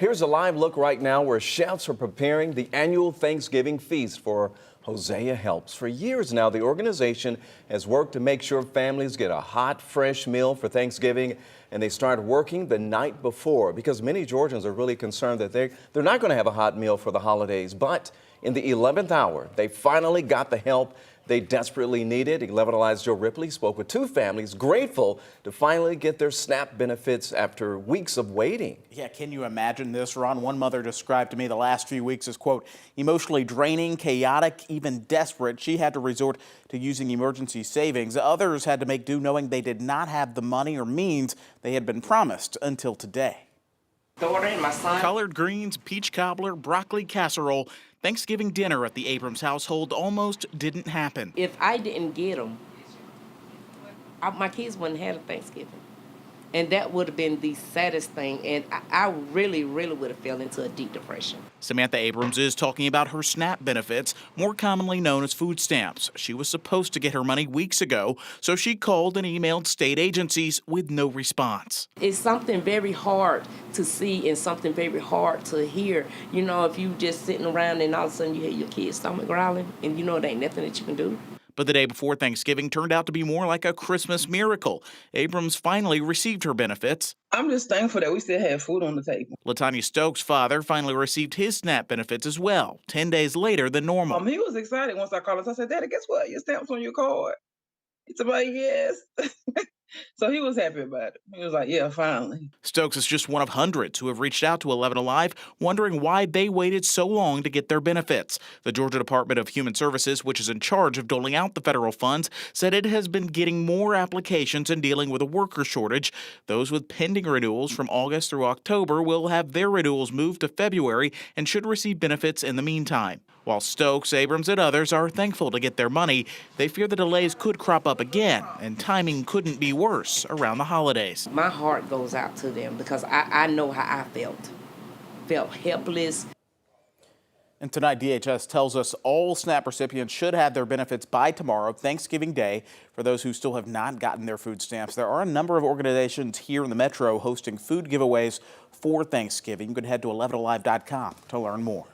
Here's a live look right now where chefs are preparing the annual Thanksgiving feast for Hosea Helps. For years now, the organization has worked to make sure families get a hot, fresh meal for Thanksgiving, and they start working the night before because many Georgians are really concerned that they're not going to have a hot meal for the holidays. But in the 11th hour, they finally got the help they desperately needed. 11 Alive's Joe Ripley spoke with two families grateful to finally get their SNAP benefits after weeks of waiting. Yeah, can you imagine this, Ron? One mother described to me the last few weeks as, quote, emotionally draining, chaotic, even desperate. She had to resort to using emergency savings. Others had to make do knowing they did not have the money or means they had been promised until today. Daughter and my son. Collard greens, peach cobbler, broccoli casserole. Thanksgiving dinner at the Abrams household almost didn't happen. If I didn't get them, my kids wouldn't have a Thanksgiving. And that would have been the saddest thing. And I really, really would have fell into a deep depression. Samantha Abrams is talking about her SNAP benefits, more commonly known as food stamps. She was supposed to get her money weeks ago, so she called and emailed state agencies with no response. It's something very hard to see and something very hard to hear. You know, if you just sitting around and all of a sudden you hear your kid's stomach growling and you know it ain't nothing that you can do. But the day before Thanksgiving turned out to be more like a Christmas miracle. Abrams finally received her benefits. I'm just thankful that we still have food on the table. Latanya Stokes' father finally received his SNAP benefits as well, 10 days later than normal. He was excited once I called him. I said, Daddy, guess what? Your stamp's on your card. He said, well, yes. So he was happy about it. He was like, yeah, finally. Stokes is just one of hundreds who have reached out to 11 Alive, wondering why they waited so long to get their benefits. The Georgia Department of Human Services, which is in charge of doling out the federal funds, said it has been getting more applications and dealing with a worker shortage. Those with pending renewals from August through October will have their renewals moved to February and should receive benefits in the meantime. While Stokes, Abrams, and others are thankful to get their money, they fear the delays could crop up again, and timing couldn't be worse around the holidays. My heart goes out to them because I know how I felt helpless. And tonight, DHS tells us all SNAP recipients should have their benefits by tomorrow, Thanksgiving Day. For those who still have not gotten their food stamps, there are a number of organizations here in the metro hosting food giveaways for Thanksgiving. You can head to 11alive.com to learn more.